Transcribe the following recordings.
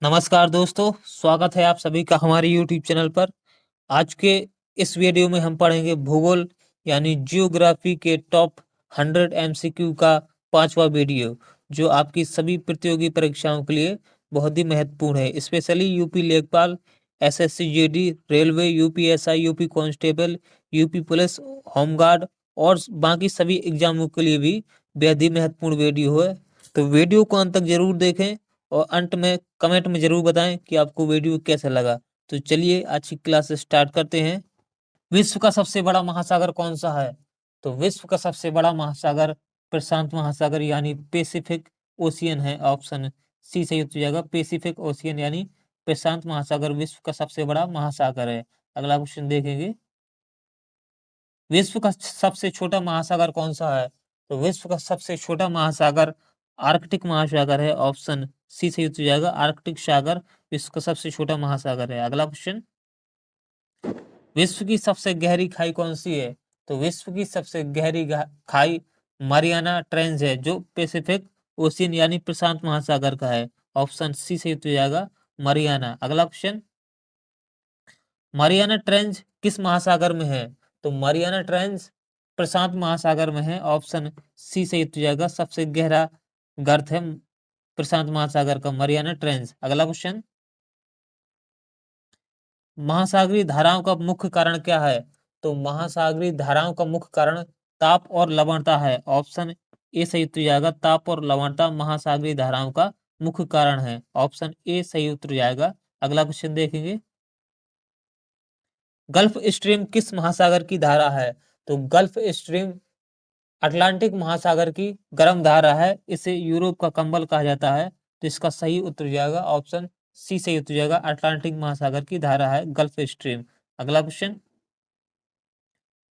नमस्कार दोस्तों, स्वागत है आप सभी का हमारे यूट्यूब चैनल पर। आज के इस वीडियो में हम पढ़ेंगे भूगोल यानी जियोग्राफी के टॉप 100 एमसीक्यू का 5वां वीडियो, जो आपकी सभी प्रतियोगी परीक्षाओं के लिए बहुत ही महत्वपूर्ण है। स्पेशली यूपी लेखपाल, SSC GD, railway, UPSI, UP constable, UP police, home guard और बाकी सभी एग्जामों के लिए भी बेहद ही महत्वपूर्ण वीडियो है। तो वीडियो को अंत तक जरूर देखें और अंत में कमेंट में जरूर बताएं कि आपको वीडियो कैसा लगा। तो चलिए आज की क्लास स्टार्ट करते हैं। विश्व का सबसे बड़ा महासागर कौन सा है? तो विश्व का सबसे बड़ा महासागर प्रशांत महासागर यानी पैसिफिक ओशियन है। ऑप्शन सी सही हो जाएगा। पैसिफिक ओशियन यानी प्रशांत महासागर विश्व का सबसे बड़ा महासागर है। अगला क्वेश्चन देखेंगे, विश्व का सबसे छोटा महासागर कौन सा है? तो विश्व का सबसे छोटा महासागर आर्कटिक महासागर है। ऑप्शन सी सही हो जाएगा। आर्कटिक सागर विश्व का सबसे छोटा महासागर है। अगला क्वेश्चन, विश्व की सबसे गहरी खाई कौन सी है? तो विश्व की सबसे गहरी खाई मारियाना ट्रेंच है, जो पैसिफिक ओशियन यानी प्रशांत महासागर का है। ऑप्शन सी सही हो जाएगा, मारियाना। अगला क्वेश्चन, मारियाना ट्रेंच किस महासागर में है? तो मारियाना ट्रेंच प्रशांत महासागर में है। ऑप्शन सी सही हो जाएगा। सबसे गहरा गर्त है प्रशांत महासागर का मारियाना ट्रेंच। अगला क्वेश्चन, महासागरीय धाराओं का मुख्य कारण क्या है? तो महासागरीय धाराओं का मुख्य कारण ताप और लवणता है। ऑप्शन ए सही उत्तर जाएगा। ताप और लवणता महासागरीय धाराओं का मुख्य कारण है। ऑप्शन ए सही उत्तर जाएगा। अगला क्वेश्चन देखेंगे, गल्फ स्ट्रीम किस महासागर की धारा है? तो गल्फ स्ट्रीम अटलांटिक महासागर की गर्म धारा है। इसे यूरोप का कंबल कहा जाता है। तो इसका सही उत्तर जाएगा ऑप्शन सी सही उत्तर जाएगा। अटलांटिक महासागर की धारा है गल्फ स्ट्रीम। अगला क्वेश्चन,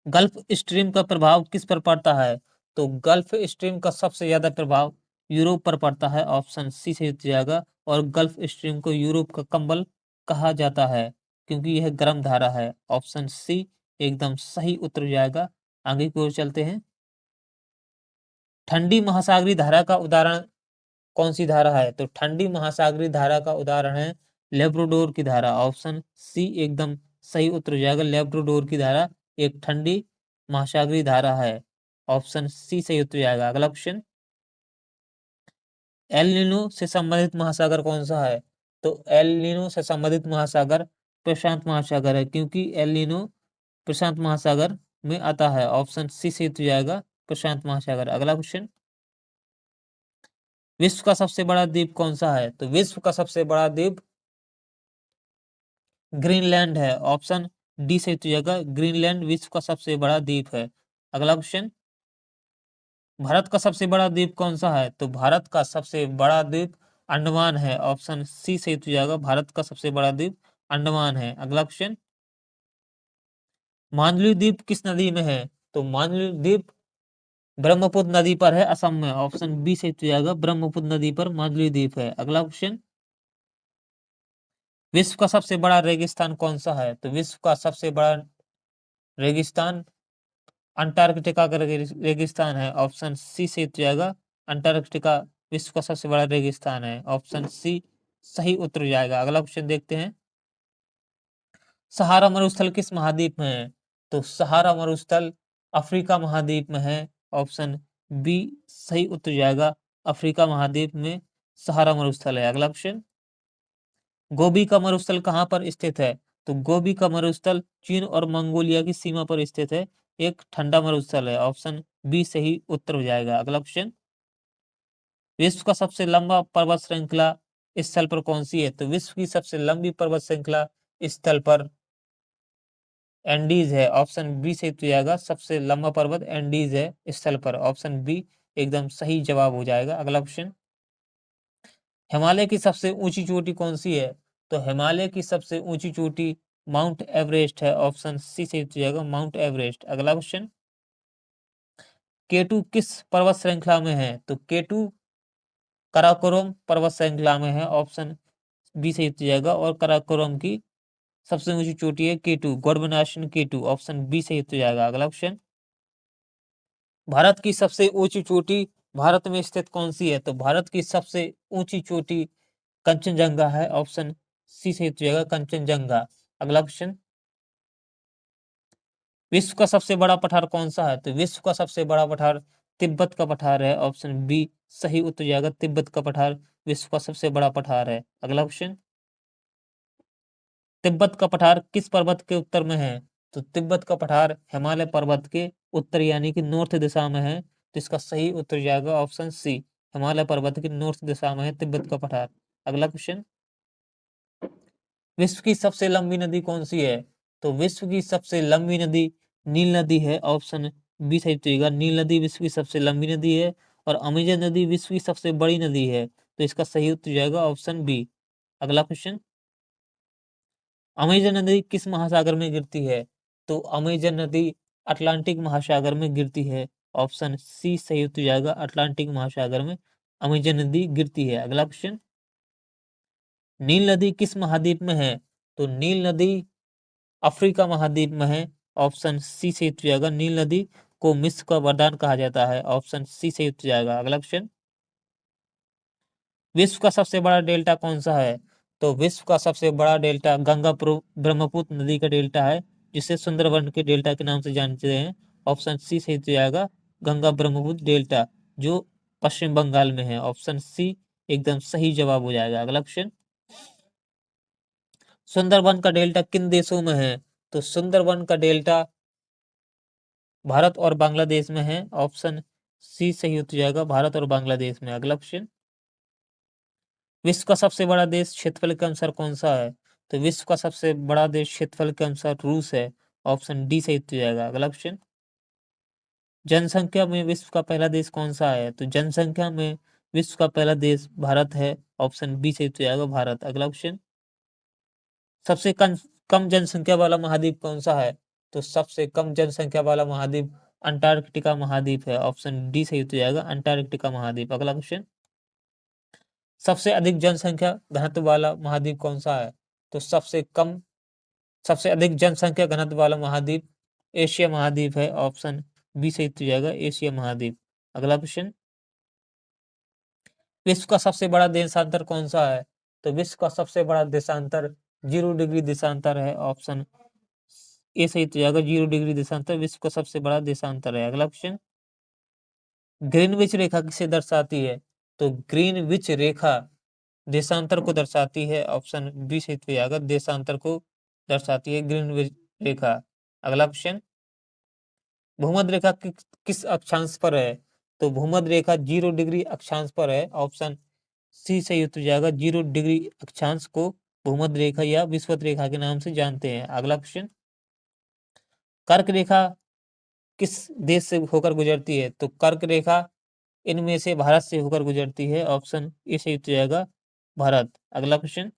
गल्फ स्ट्रीम का प्रभाव किस पर पड़ता है? तो गल्फ स्ट्रीम का सबसे ज्यादा प्रभाव यूरोप पर पड़ता है। ऑप्शन सी सही उत्तर जाएगा। और गल्फ स्ट्रीम को यूरोप का कंबल कहा जाता है क्योंकि यह गर्म धारा है। ऑप्शन सी एकदम सही उत्तर जाएगा। आगे की ओर चलते हैं, ठंडी महासागरीय धारा का उदाहरण कौन सी धारा है? तो ठंडी महासागरीय धारा का उदाहरण है लेब्राडोर की धारा। ऑप्शन सी एकदम सही उत्तर हो जाएगा। लेब्राडोर की धारा एक ठंडी महासागरीय धारा है। ऑप्शन सी सही उत्तर जाएगा। अगला क्वेश्चन, एल नीनो से संबंधित महासागर कौन सा है? तो एल नीनो से संबंधित महासागर प्रशांत महासागर है, क्योंकि एल नीनो प्रशांत महासागर में आता है। ऑप्शन सी सही उत्तर जाएगा, प्रशांत महासागर। अगला क्वेश्चन, विश्व का सबसे बड़ा द्वीप कौन सा है? तो विश्व का सबसे बड़ा द्वीप ग्रीनलैंड है। ऑप्शन डी सही हो जाएगा। ग्रीनलैंड विश्व का सबसे बड़ा द्वीप है। अगला क्वेश्चन, भारत का सबसे बड़ा द्वीप कौन सा है? तो भारत का सबसे बड़ा द्वीप अंडमान है। ऑप्शन सी सही हो जाएगा। भारत का सबसे बड़ा द्वीप अंडमान है। अगला क्वेश्चन, मानली द्वीप किस नदी में है? तो मानली द्वीप ब्रह्मपुत्र नदी पर है, असम में। ऑप्शन बी सही हो जाएगा। ब्रह्मपुत्र नदी पर मानली द्वीप है। अगला क्वेश्चन, विश्व का सबसे बड़ा रेगिस्तान कौन सा है? तो विश्व का सबसे बड़ा रेगिस्तान अंटार्कटिका का रेगिस्तान है। ऑप्शन सी से जाएगा। अंटार्कटिका विश्व का सबसे बड़ा रेगिस्तान है। ऑप्शन सी सही उत्तर जाएगा। अगला क्वेश्चन देखते हैं, सहारा मरुस्थल किस महाद्वीप में है? तो सहारा मरुस्थल अफ्रीका महाद्वीप में है। ऑप्शन बी सही उत्तर जाएगा। अफ्रीका महाद्वीप में सहारा मरुस्थल है। अगला क्वेश्चन, गोबी का मरुस्थल कहाँ पर स्थित है? तो गोबी का मरुस्थल चीन और मंगोलिया की सीमा पर स्थित है। एक ठंडा मरुस्थल है। ऑप्शन बी सही उत्तर हो जाएगा। अगला क्वेश्चन, विश्व का सबसे लंबा पर्वत श्रृंखला स्थल पर कौन सी है? तो विश्व की सबसे लंबी पर्वत श्रृंखला स्थल पर एंडीज है। ऑप्शन बी सही हो जाएगा। सबसे लंबा पर्वत एंडीज है स्थल पर। ऑप्शन बी एकदम सही जवाब हो जाएगा। अगला क्वेश्चन, हिमालय की सबसे ऊंची चोटी कौन सी है? तो हिमालय की सबसे ऊंची चोटी माउंट एवरेस्ट है। ऑप्शन सी से जाएगा, माउंट एवरेस्ट। अगला क्वेश्चन, केटू किस पर्वत श्रृंखला में है? तो केटू काराकोरम पर्वत श्रृंखला में है। ऑप्शन बी से जाएगा। और काराकोरम की सबसे ऊंची चोटी है केटू, गौड़बनाशन केटू। ऑप्शन बी से जाएगा। अगला क्वेश्चन, भारत की सबसे ऊंची चोटी भारत में स्थित कौन सी है? तो भारत की सबसे ऊंची चोटी कंचनजंगा है, ऑप्शन सी सही उत्तर हो जाएगा कंचनजंगा। अगला क्वेश्चन, विश्व का सबसे बड़ा पठार कौन सा है? तो विश्व का सबसे बड़ा पठार तिब्बत का पठार है, ऑप्शन बी सही उत्तर हो जाएगा तिब्बत का पठार विश्व का सबसे बड़ा पठार है। अगला क्वेश्चन, तिब्बत का पठार किस पर्वत के उत्तर में है? तो तिब्बत का पठार हिमालय पर्वत के उत्तर यानी कि नॉर्थ दिशा में है, तो इसका सही उत्तर हो जाएगा ऑप्शन सी, हिमालय पर्वत की नॉर्थ दिशा में है तिब्बत का पठार। अगला क्वेश्चन, विश्व की सबसे लंबी नदी कौन सी है? तो विश्व की सबसे लंबी नदी नील नदी है, ऑप्शन बी सही उत्तर होगा नील नदी विश्व की सबसे लंबी नदी है, और अमेजन नदी विश्व की सबसे बड़ी नदी है, तो इसका सही उत्तर हो जाएगा ऑप्शन बी। अगला क्वेश्चन, अमेजन नदी किस महासागर में गिरती है? तो अमेजन नदी अटलांटिक महासागर में गिरती है, ऑप्शन सी सही उत्तर हो जाएगा अटलांटिक महासागर में अमेजन नदी गिरती है। अगला क्वेश्चन, नील नदी किस महाद्वीप में है? तो नील नदी अफ्रीका महाद्वीप में है, ऑप्शन सी सही उत्तर हो जाएगा नील नदी को मिस्र का वरदान कहा जाता है, ऑप्शन सी सही उत्तर हो जाएगा। अगला क्वेश्चन, विश्व का सबसे बड़ा डेल्टा कौन सा है? तो विश्व का सबसे बड़ा डेल्टा गंगा ब्रह्मपुत्र नदी का डेल्टा है, जिसे सुंदरबन के डेल्टा के नाम से जानते हैं, ऑप्शन सी सही उत्तर हो जाएगा गंगा ब्रह्मपुत्र डेल्टा, जो पश्चिम बंगाल में है, ऑप्शन सी एकदम सही जवाब हो जाएगा। अगला क्वेश्चन, सुंदरबन का डेल्टा किन देशों में है? तो सुंदरबन का डेल्टा भारत और बांग्लादेश में है, ऑप्शन सी सही उत्तर हो जाएगा भारत और बांग्लादेश में। अगला क्वेश्चन, विश्व का सबसे बड़ा देश क्षेत्रफल के अनुसार कौन सा है? तो विश्व का सबसे बड़ा देश क्षेत्रफल के अनुसार रूस है, ऑप्शन डी सही उत्तर हो जाएगा। अगला क्वेश्चन, जनसंख्या में विश्व का पहला देश कौन सा है? तो जनसंख्या में विश्व का पहला देश भारत है, ऑप्शन बी सही उत्तर हो जाएगा भारत। अगला क्वेश्चन, सबसे कम जनसंख्या वाला महाद्वीप कौन सा है? तो सबसे कम जनसंख्या वाला महाद्वीप अंटार्कटिका महाद्वीप है, ऑप्शन डी सही उत्तर हो जाएगा अंटार्कटिका महाद्वीप। अगला क्वेश्चन, सबसे अधिक जनसंख्या घनत्व वाला महाद्वीप कौन सा है? तो सबसे अधिक जनसंख्या घनत्व वाला महाद्वीप एशिया महाद्वीप है, ऑप्शन बी सही उत्तर हो जाएगा एशिया महाद्वीप। अगला क्वेश्चन, विश्व का सबसे बड़ा देशांतर कौन सा है? तो विश्व का सबसे बड़ा देशांतर 0 डिग्री देशांतर है, ऑप्शन ए सही उत्तर हो जाएगा 0 डिग्री देशांतर विश्व का सबसे बड़ा देशांतर है। अगला क्वेश्चन, ग्रीनविच रेखा किसे दर्शाती है? तो ग्रीनविच रेखा देशांतर को दर्शाती है, ऑप्शन बी सही उत्तर हो जाएगा देशांतर को दर्शाती है ग्रीनविच रेखा। अगला क्वेश्चन, भूमध्य रेखा किस अक्षांश पर है? तो भूमध्य रेखा 0 डिग्री अक्षांश पर है, ऑप्शन सी सही उत्तर हो जाएगा 0 डिग्री अक्षांश को भूमध्य रेखा या विषुवत रेखा के नाम से जानते हैं। अगला क्वेश्चन, कर्क रेखा किस देश से होकर गुजरती है? तो कर्क रेखा इनमें से भारत से होकर गुजरती है, ऑप्शन ए सही उत्तर हो जाएगा भारत। अगला क्वेश्चन,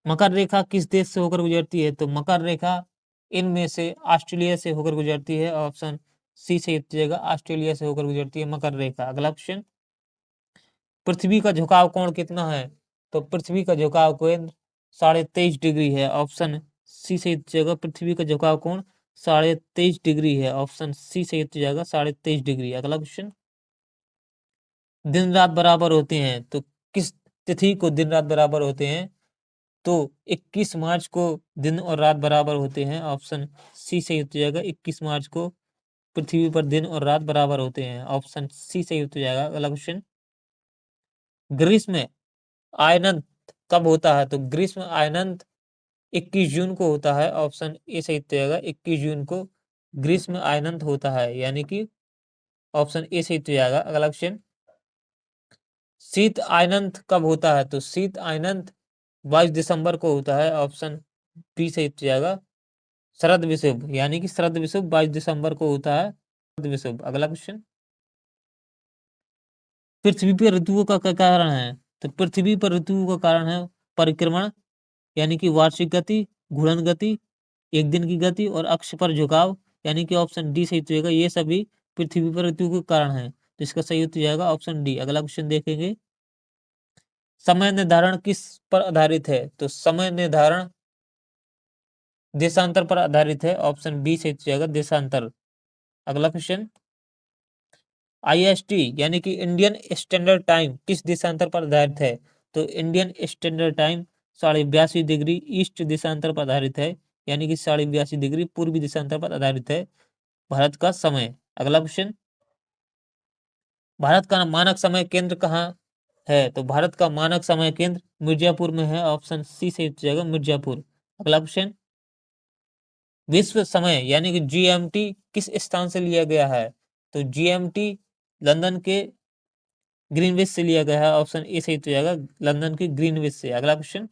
मकर रेखा किस देश से होकर गुजरती है? तो मकर रेखा इनमें से ऑस्ट्रेलिया से होकर गुजरती है, ऑप्शन सी सही उत्तर हो जाएगा ऑस्ट्रेलिया से होकर गुजरती है मकर रेखा। अगला क्वेश्चन, पृथ्वी का झुकाव कोण कितना है? तो पृथ्वी का झुकाव कोण 23.5 डिग्री है, ऑप्शन सी सही उत्तर हो जाएगा पृथ्वी का झुकाव कोण 23.5 डिग्री है, ऑप्शन सी सही उत्तर हो जाएगा 23.5 डिग्री। अगला क्वेश्चन, दिन रात बराबर होते हैं, तो किस तिथि को दिन रात बराबर होते हैं? तो 21 मार्च को दिन और रात बराबर होते हैं, ऑप्शन सी सही उत्तर हो जाएगा 21 मार्च को पृथ्वी पर दिन और रात बराबर होते हैं, ऑप्शन सी सही उत्तर हो जाएगा। अगला क्वेश्चन, ग्रीष्म आयनंत कब होता है? तो ग्रीष्म आयनंत 21 जून को होता है, ऑप्शन ए सही उत्तर हो जाएगा 21 जून को ग्रीष्म आयनंत होता है, यानी कि ऑप्शन ए सही उत्तर हो जाएगा। अगला क्वेश्चन, शीत आयनंत कब होता है? तो शीत आयनंत 22 दिसंबर को होता है, ऑप्शन बी सही उत्तर हो जाएगा शरद विषुव, यानी कि शरद विषुव 22 दिसंबर को होता है शरद विषुव। अगला क्वेश्चन, पृथ्वी पर ऋतुओं का क्या कारण है? तो पृथ्वी पर ऋतुओं का कारण है परिक्रमण, यानी कि वार्षिक गति, घूर्णन गति, एक दिन की गति और अक्ष पर झुकाव, यानी कि ऑप्शन डी सही उत्तर होगा ये सभी पृथ्वी पर ऋतु के कारण है, तो इसका सही उत्तर जाएगा ऑप्शन डी। अगला क्वेश्चन देखेंगे, समय निर्धारण किस पर आधारित है? तो समय निर्धारण देशांतर पर आधारित है, ऑप्शन बी सही उत्तर जाएगा देशांतर। अगला क्वेश्चन, आईएसटी यानी कि इंडियन स्टैंडर्ड टाइम किस देशांतर पर आधारित है? तो Indian standard time 82.5 degree east दिशांतर पर आधारित है, यानी कि 82.5 डिग्री पूर्वी दिशांतर पर आधारित है भारत का समय। अगला क्वेश्चन, भारत का मानक समय केंद्र कहाँ है? तो भारत का मानक समय केंद्र मिर्जापुर में है, ऑप्शन सी सही हो जाएगा मिर्जापुर। अगला क्वेश्चन, विश्व समय यानी कि जीएमटी किस स्थान से लिया गया है? तो जीएमटी लंदन के ग्रीनविच से लिया गया है, ऑप्शन ए सही हो जाएगा लंदन के ग्रीनविच से। अगला क्वेश्चन,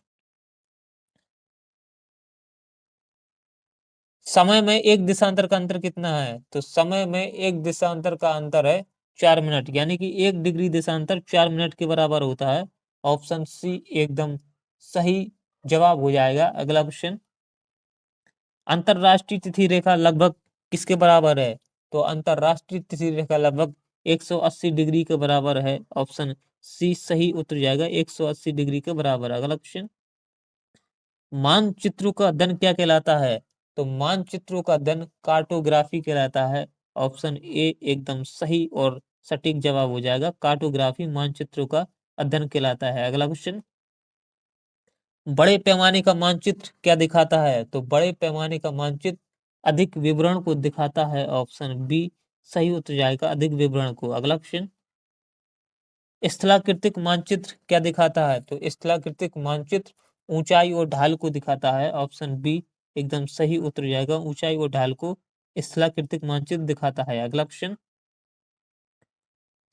समय में एक दिशांतर का अंतर कितना है? तो समय में एक दिशांतर का अंतर है 4 मिनट, यानी कि 1 डिग्री देशांतर 4 मिनट के बराबर होता है, ऑप्शन सी एकदम सही जवाब हो जाएगा। अगला क्वेश्चन, अंतरराष्ट्रीय तिथि रेखा लगभग किसके बराबर है? तो अंतरराष्ट्रीय तिथि रेखा लगभग 180 डिग्री के बराबर है, ऑप्शन सी सही उत्तर जाएगा 180 डिग्री के बराबर। अगला क्वेश्चन, मानचित्रों का अध्ययन क्या कहलाता है? तो मानचित्रों का अध्ययन कार्टोग्राफी कहलाता है, ऑप्शन ए एकदम सही और सटीक जवाब हो जाएगा, कार्टोग्राफी मानचित्रों का अध्ययन कहलाता है। अगला क्वेश्चन, बड़े पैमाने का मानचित्र क्या दिखाता है? तो बड़े पैमाने का मानचित्र अधिक विवरण को दिखाता है, ऑप्शन बी सही उत्तर जाएगा अधिक विवरण को। अगला क्वेश्चन, स्थलाकृतिक मानचित्र क्या दिखाता है? तो स्थलाकृतिक मानचित्र ऊंचाई और ढाल को दिखाता है, ऑप्शन बी एकदम सही उत्तर जाएगा ऊंचाई और ढाल को स्थलाकृतिक मानचित्र दिखाता है। अगला क्वेश्चन,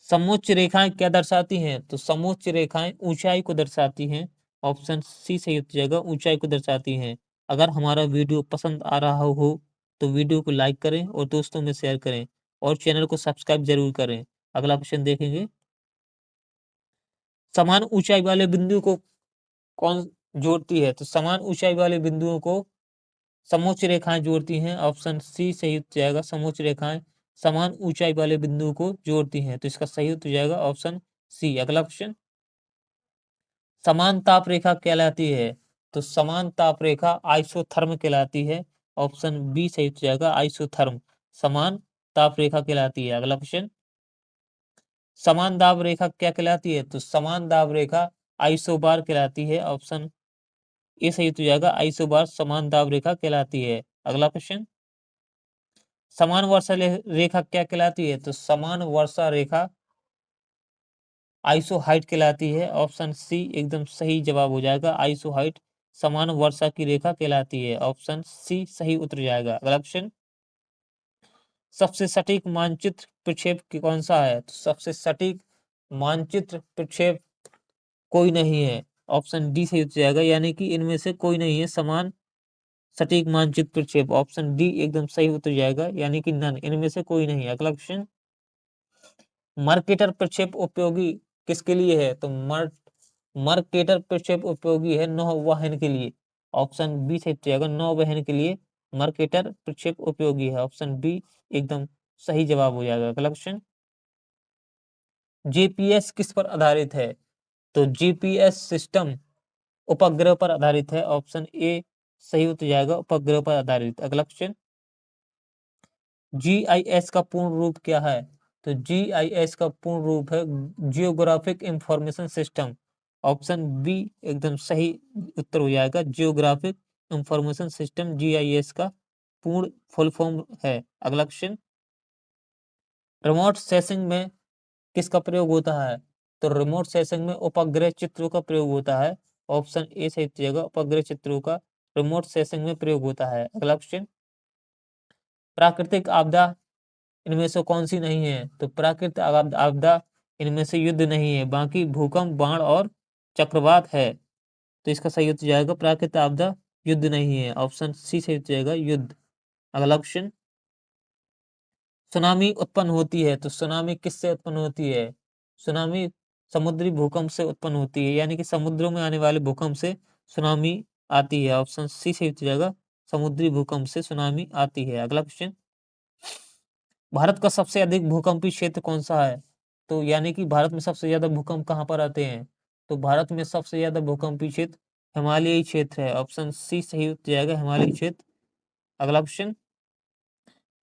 समोच्च रेखाएं क्या दर्शाती हैं? तो समोच्च रेखाएं ऊंचाई को दर्शाती हैं, ऑप्शन सी सही उत्तर जाएगा ऊंचाई को दर्शाती हैं। अगर हमारा वीडियो पसंद आ रहा हो तो वीडियो को लाइक करें और दोस्तों में शेयर करें और चैनल को सब्सक्राइब जरूर करें। अगला क्वेश्चन देखेंगे, समान ऊंचाई वाले बिंदु को कौन जोड़ती है? तो समान ऊंचाई वाले बिंदुओं को समोच्च रेखाएं जोड़ती हैं, ऑप्शन सी सही उत्तर जाएगा समोच्च रेखाएं समान ऊंचाई वाले बिंदुओं को जोड़ती हैं, तो इसका सही उत्तर जाएगा ऑप्शन सी। अगला क्वेश्चन, समान ताप रेखा कहलाती है? तो समान ताप रेखा आइसोथर्म कहलाती है, ऑप्शन बी सही उत्तर जाएगा आइसोथर्म समान ताप रेखा कहलाती है। अगला क्वेश्चन, समान दाब रेखा क्या कहलाती है? तो समान दाब रेखा आइसोबार कहलाती है, ऑप्शन ए सही उत्तर जाएगा आइसोबार समान दाब रेखा कहलाती है। अगला क्वेश्चन, समान वर्षा रेखा क्या कहलाती है? तो समान वर्षा रेखा आइसोहाइट कहलाती है, ऑप्शन सी एकदम सही जवाब हो जाएगा आइसोहाइट समान वर्षा की रेखा कहलाती है, ऑप्शन सी सही उत्तर जाएगा। अगला क्वेश्चन, सबसे सटीक मानचित्र प्रक्षेप कौन सा है? तो सबसे सटीक मानचित्र प्रक्षेप कोई नहीं है, ऑप्शन डी सही उत्तर जाएगा, यानी कि इनमें से कोई नहीं है समान सटीक मानचित्र प्रक्षेप, ऑप्शन डी एकदम सही उत्तर जाएगा, यानी कि नन इनमें से कोई नहीं है। अगला क्वेश्चन, मर्केटर प्रक्षेप उपयोगी किसके लिए है? तो मर्केटर प्रक्षेप उपयोगी है नौवहन के लिए, ऑप्शन बी सही उत्तर जाएगा नौवहन के लिए मर्केटर प्रक्षेप उपयोगी है, ऑप्शन बी एकदम सही जवाब हो जाएगा। अगला क्वेश्चन, जीपीएस किस पर आधारित है? तो जीपीएस सिस्टम उपग्रह पर आधारित है, ऑप्शन ए सही उत्तर जाएगा उपग्रह पर आधारित। अगला क्वेश्चन, जीआईएस का पूर्ण रूप क्या है? तो जीआईएस का पूर्ण रूप है geographic information system, option B एकदम सही उत्तर हो जाएगा जियोग्राफिक इंफॉर्मेशन सिस्टम जीआईएस का पूर्ण फुल फॉर्म है। अगला क्वेश्चन, रिमोट सेंसिंग में किसका प्रयोग होता है? तो रिमोट सेंसिंग में उपग्रह चित्रों का प्रयोग होता है, ऑप्शन ए सही उत्तर जाएगा उपग्रह चित्रों का रिमोट सेंसिंग में प्रयोग होता है। अगला क्वेश्चन, प्राकृतिक आपदा इनमें से कौन सी नहीं है? तो प्राकृतिक आपदा इनमें से युद्ध नहीं है, बाकी भूकंप बाढ़ और चक्रवात है, तो इसका सही उत्तर जाएगा प्राकृतिक आपदा युद्ध नहीं है, ऑप्शन सी सही उत्तर जाएगा युद्ध। अगला क्वेश्चन, सुनामी उत्पन्न होती है? तो सुनामी किससे उत्पन्न होती है? सुनामी समुद्री भूकंप से उत्पन्न होती है, यानी कि समुद्रों में आने वाले भूकंप से सुनामी आती है, ऑप्शन सी सही उत्तर जाएगा समुद्री भूकंप से सुनामी आती है। अगला क्वेश्चन, भारत का सबसे अधिक भूकंपी क्षेत्र कौन सा है? तो यानी कि भारत में सबसे ज्यादा भूकंप कहाँ पर आते हैं? तो भारत में सबसे ज्यादा भूकंपी क्षेत्र हिमालयी क्षेत्र है, ऑप्शन सी सही उत्तर जाएगा हिमालयी क्षेत्र। अगला क्वेश्चन,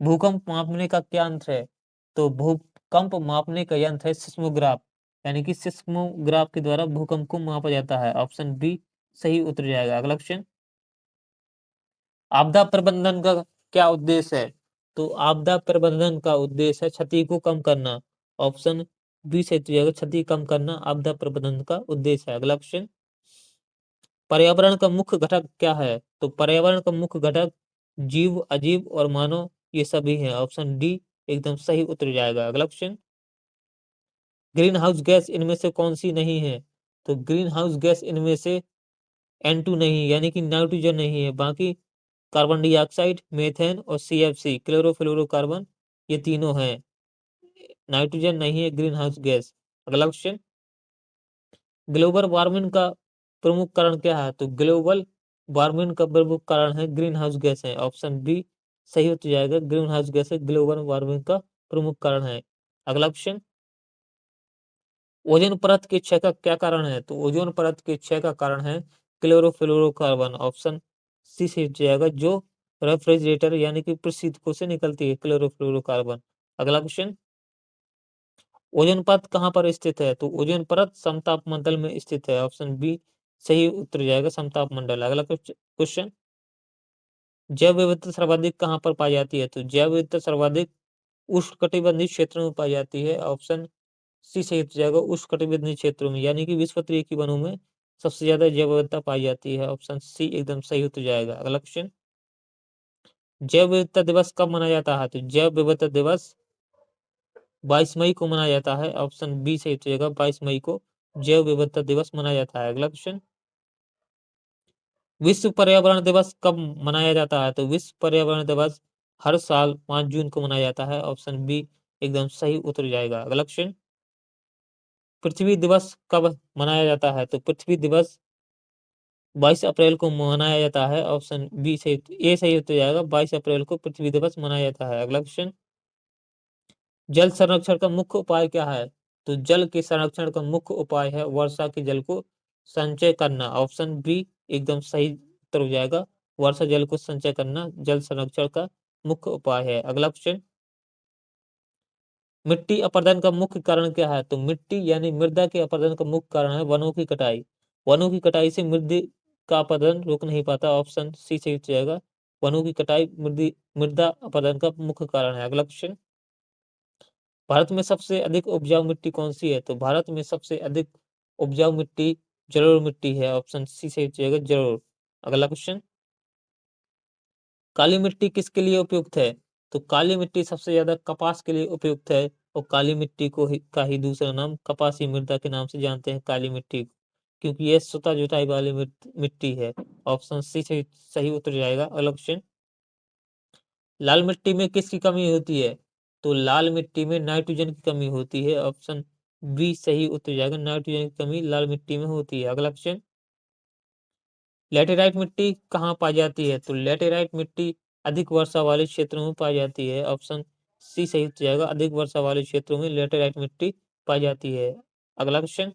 भूकंप मापने का क्या यंत्र है? तो भूकंप मापने का यंत्र है सिस्मोग्राफ, यानी कि सिस्मोग्राफ के द्वारा भूकंप को मापा जाता है। ऑप्शन बी सही उत्तर जाएगा। अगला क्वेश्चन, आपदा प्रबंधन का क्या उद्देश्य है? तो आपदा प्रबंधन का उद्देश्य है क्षति को कम करना। ऑप्शन बी सही उत्तर जाएगा, क्षति कम करना आपदा प्रबंधन का उद्देश्य है। अगला क्वेश्चन, पर्यावरण का मुख्य घटक क्या है? तो पर्यावरण का मुख्य घटक जीव, अजीव और मानव ये सभी हैं। ऑप्शन डी एकदम सही उत्तर जाएगा। अगला क्वेश्चन, ग्रीन हाउस गैस इनमें से कौन सी नहीं है? तो ग्रीन हाउस गैस इनमें से N2 नहीं, यानी कि नाइट्रोजन नहीं है। बाकी कार्बन डाइऑक्साइड, मीथेन और CFC क्लोरोफ्लोरोकार्बन ये तीनों हैं। नाइट्रोजन नहीं है ग्रीन हाउस गैस। अगला क्वेश्चन, ग्लोबल वार्मिंग का प्रमुख कारण क्या है? तो ग्लोबल वार्मिंग का प्रमुख कारण है ग्रीन हाउस गैस है। ऑप्शन बी सही हो जाएगा, green house gas global warming का प्रमुख कारण है। अगला क्वेश्चन, ओजोन परत की क्षय का क्या कारण है? तो ओजोन परत की क्षय का कारण है क्लोरोफ्लोरोकार्बन। ऑप्शन सी से जाएगा, जो रेफ्रिजरेटर यानी कि प्रशीतकों से निकलती है क्लोरोफ्लोरोकार्बन। अगला क्वेश्चन, ओजोन परत कहाँ पर स्थित है? तो ओजोन परत समताप मंडल में स्थित है। ऑप्शन बी सही उत्तर जाएगा, समताप मंडल। अगला क्वेश्चन, जैव विविधता सर्वाधिक कहाँ पर पाई जाती है? तो जैव विविधता सर्वाधिक उष्णकटिबंधीय क्षेत्रों में पाई जाती है। ऑप्शन सी सही उत्तर जाएगा, उष्णकटिबंधीय क्षेत्रों में, यानी कि विश्व की वनों में सबसे ज्यादा जैव विविधता पाई जाती है। ऑप्शन सी एकदम सही उत्तर जाएगा। अगला क्वेश्चन, जैव विविधता दिवस कब मनाया जाता है? तो जैव विविधता दिवस 22 मई को मनाया जाता है। ऑप्शन बी सही उत्तर जाएगा, 22 मई को जैव विविधता दिवस मनाया जाता है। अगला क्वेश्चन, विश्व पर्यावरण दिवस कब मनाया जाता है? तो विश्व पर्यावरण दिवस हर साल 5 जून को मनाया जाता है। ऑप्शन बी एकदम सही उत्तर जाएगा। अगला क्वेश्चन, पृथ्वी दिवस कब मनाया जाता है? तो पृथ्वी दिवस 22 अप्रैल को मनाया जाता है। ऑप्शन बी सही, ए सही उत्तर जाएगा, 22 अप्रैल को पृथ्वी दिवस मनाया जाता है। अगला क्वेश्चन, जल संरक्षण का मुख्य उपाय क्या है? तो जल के संरक्षण का मुख्य उपाय है वर्षा के जल को संचय करना। ऑप्शन बी एकदम सही उत्तर हो जाएगा, वर्षा जल को संचय करना जल संरक्षण का मुख्य उपाय है। अगला क्वेश्चन, मिट्टी अपरदन का मुख्य कारण क्या है? तो मिट्टी यानी मृदा के अपरदन का मुख्य कारण है वनों की कटाई। वनों की कटाई से मृदा का अपरदन रुक नहीं पाता। ऑप्शन सी सही हो जाएगा, वनों की कटाई मृदा अपरदन का मुख्य कारण है। अगला क्वेश्चन, भारत में सबसे अधिक उपजाऊ मिट्टी कौन सी है? तो भारत में सबसे अधिक उपजाऊ मिट्टी जलोढ़ मिट्टी है। ऑप्शन सी सही हो जाएगा, जलोढ़। अगला क्वेश्चन, काली मिट्टी किसके लिए उपयुक्त है? तो काली मिट्टी सबसे ज्यादा कपास के लिए उपयुक्त है, और काली मिट्टी का ही दूसरा नाम कपासी मृदा के नाम से जानते हैं काली मिट्टी को, क्योंकि यह स्वतः जुताई वाली मिट्टी है। ऑप्शन सी सही उत्तर जाएगा। अगला क्वेश्चन, लाल मिट्टी में किसकी कमी होती है? तो लाल मिट्टी में नाइट्रोजन की कमी होती है। ऑप्शन बी सही उत्तर जाएगा, नाइट्रोजन की कमी लाल मिट्टी में होती है। अगला क्वेश्चन, लैटेराइट मिट्टी कहाँ पाई जाती है? तो लैटेराइट मिट्टी अधिक वर्षा वाले क्षेत्रों में पाई जाती है। ऑप्शन सी सही हो जाएगा, अधिक वर्षा वाले क्षेत्रों में लैटेराइट मिट्टी पाई जाती है। अगला क्वेश्चन,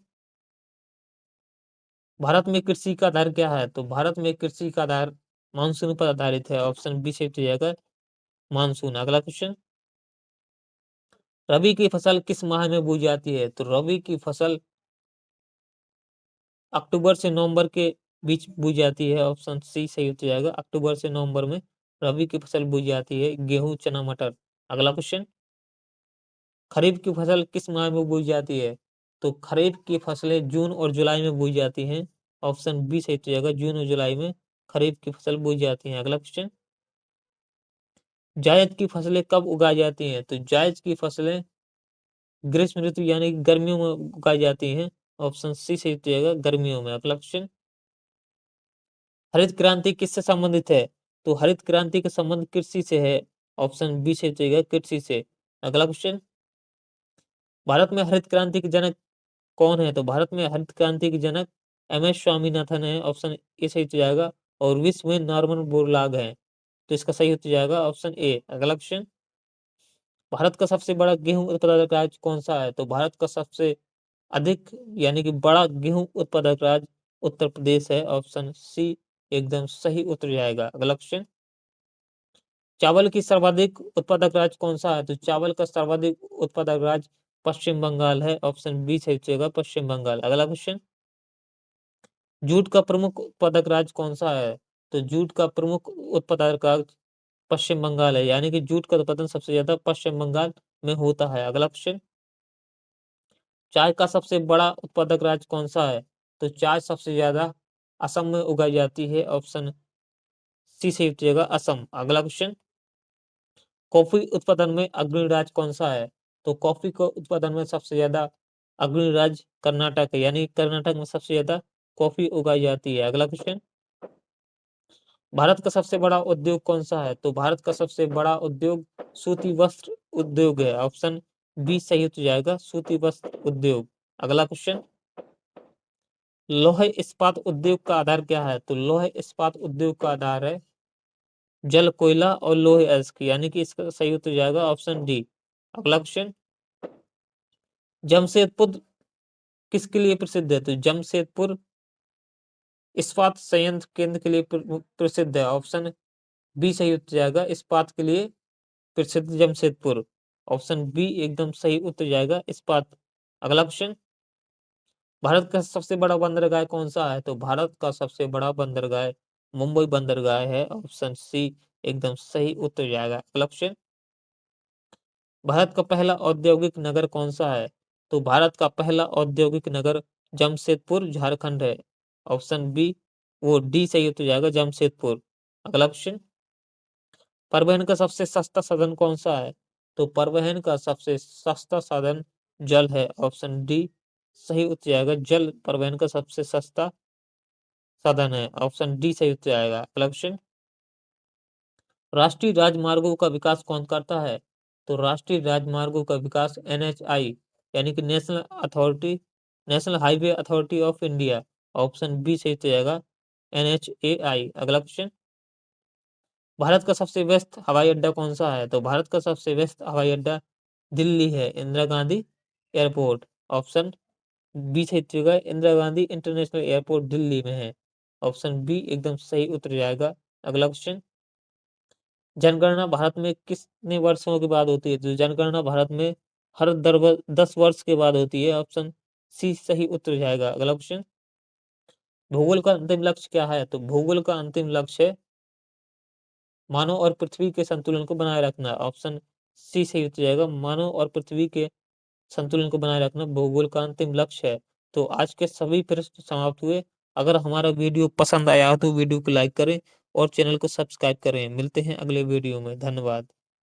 भारत में कृषि का आधार क्या है? तो भारत में कृषि का आधार मानसून पर आधारित है। ऑप्शन बी सही हो जाएगा, मानसून। अगला क्वेश्चन, रबी की फसल किस माह में बोई जाती है? तो रबी की फसल अक्टूबर से नवंबर के बीच बोई जाती है। ऑप्शन सी सही हो जाएगा, अक्टूबर से नवंबर में रबी की फसल बोई जाती है, गेहूं, चना, मटर। अगला क्वेश्चन, खरीफ की फसल किस माह में बोई जाती है? तो खरीफ की फसलें जून और जुलाई में बोई जाती हैं। ऑप्शन बी सही हो जाएगा, जून और जुलाई में खरीफ की फसल बोई जाती है। अगला क्वेश्चन, जायद की फसलें कब उगाई जाती हैं? तो जायद की फसलें ग्रीष्म ऋतु यानी गर्मियों में उगाई जाती हैं। ऑप्शन सी सही हो जाएगा, गर्मियों में। अगला क्वेश्चन, हरित क्रांति किससे संबंधित है? तो हरित क्रांति का संबंध कृषि से है। ऑप्शन बी से जाएगा, कृषि से। अगला क्वेश्चन, भारत में हरित क्रांति के जनक कौन है? तो भारत में हरित क्रांति के जनक MS स्वामीनाथन है। ऑप्शन ए सही हो जाएगा, और विश्व में नॉर्मन बोरलाग है, तो इसका सही हो जाएगा ऑप्शन ए। अगला क्वेश्चन, भारत का सबसे बड़ा गेहूं उत्पादक राज्य कौन सा है? तो भारत का सबसे अधिक यानी कि बड़ा गेहूं उत्पादक राज्य उत्तर प्रदेश है। ऑप्शन सी एकदम सही उत्तर जाएगा। अगला क्वेश्चन, चावल की सर्वाधिक उत्पादक राज्य कौन सा है? तो चावल का सर्वाधिक उत्पादक राज्य पश्चिम बंगाल है। ऑप्शन बी सही उत्तर हो जाएगा पश्चिम बंगाल। अगला क्वेश्चन, जूट का प्रमुख उत्पादक राज्य कौन सा है? तो जूट का प्रमुख उत्पादक राज्य पश्चिम बंगाल है, यानी कि जूट का उत्पादन सबसे ज्यादा पश्चिम बंगाल में होता है। अगला क्वेश्चन, चाय का सबसे बड़ा उत्पादक राज्य कौन सा है? तो चाय सबसे ज्यादा असम में उगाई जाती है। ऑप्शन सी सही उत्तर हो जाएगा असम। अगला क्वेश्चन, कॉफी उत्पादन में अग्रणी राज्य कौन सा है? तो कॉफी को उत्पादन में सबसे ज्यादा अग्रणी राज्य कर्नाटक है, यानी कर्नाटक में सबसे ज्यादा कॉफी उगाई जाती है। अगला क्वेश्चन, भारत का सबसे बड़ा उद्योग कौन सा है? तो भारत का सबसे बड़ा उद्योग सूती वस्त्र उद्योग है। ऑप्शन बी सही उत्तर हो जाएगा सूती वस्त्र उद्योग। अगला क्वेश्चन, लौह इस्पात उद्योग का आधार क्या है? तो लौह इस्पात उद्योग का आधार है जल, कोयला और लौह अयस्क, यानी कि इसका सही उत्तर हो जाएगा ऑप्शन डी। अगला क्वेश्चन, जमशेदपुर किसके लिए प्रसिद्ध है? तो जमशेदपुर इस्पात संयंत्र केंद्र के लिए प्रसिद्ध है। ऑप्शन बी सही उत्तर जाएगा इस्पात के लिए प्रसिद्ध जमशेदपुर। ऑप्शन बी एकदम सही उत्तर जाएगा इस्पात। अगला क्वेश्चन, भारत का सबसे बड़ा बंदरगाह कौन सा है? तो भारत का सबसे बड़ा बंदरगाह मुंबई बंदरगाह है। ऑप्शन सी एकदम सही उत्तर जाएगा। अगला क्वेश्चन, भारत का पहला औद्योगिक नगर कौन सा है? तो भारत का पहला औद्योगिक नगर जमशेदपुर झारखंड है। ऑप्शन बी वो डी सही उत्तर जाएगा जमशेदपुर। अगला क्वेश्चन, परिवहन का सबसे सस्ता साधन कौन सा है? तो परिवहन का सबसे सस्ता साधन जल है। ऑप्शन डी सही उत्तर जाएगा जल परिवहन का सबसे सस्ता साधन है। ऑप्शन डी सही उत्तर आएगा। अगला क्वेश्चन, राष्ट्रीय राजमार्गों का विकास कौन करता है? तो राष्ट्रीय राजमार्गों का विकास NHI यानी कि national highway authority of India. Option B सही उत्तर जाएगा NHAI। अगला क्वेश्चन, भारत का सबसे व्यस्त हवाई अड्डा कौन सा है? तो भारत का सबसे व्यस्त हवाई अड्डा दिल्ली है, Indira Gandhi airport. Option B सही उत्तर होगा इंदिरा गांधी इंटरनेशनल एयरपोर्ट दिल्ली में है। ऑप्शन बी एकदम सही उत्तर जाएगा। अगला क्वेश्चन, जनगणना भारत में कितने वर्षों के बाद होती है? तो जनगणना भारत में हर 10 वर्ष के बाद होती है। ऑप्शन सी सही उत्तर जाएगा। अगला क्वेश्चन, भूगोल का अंतिम लक्ष्य क्या है? तो भूगोल का अंतिम लक्ष्य है मानव और पृथ्वी के संतुलन को बनाए रखना। ऑप्शन सी सही उत्तर जाएगा मानव और पृथ्वी के संतुलन को बनाए रखना भूगोल का अंतिम लक्ष्य है। तो आज के सभी प्रश्न समाप्त हुए। अगर हमारा वीडियो पसंद आया हो तो वीडियो को लाइक करें और चैनल को सब्सक्राइब करें। मिलते हैं अगले वीडियो में। धन्यवाद।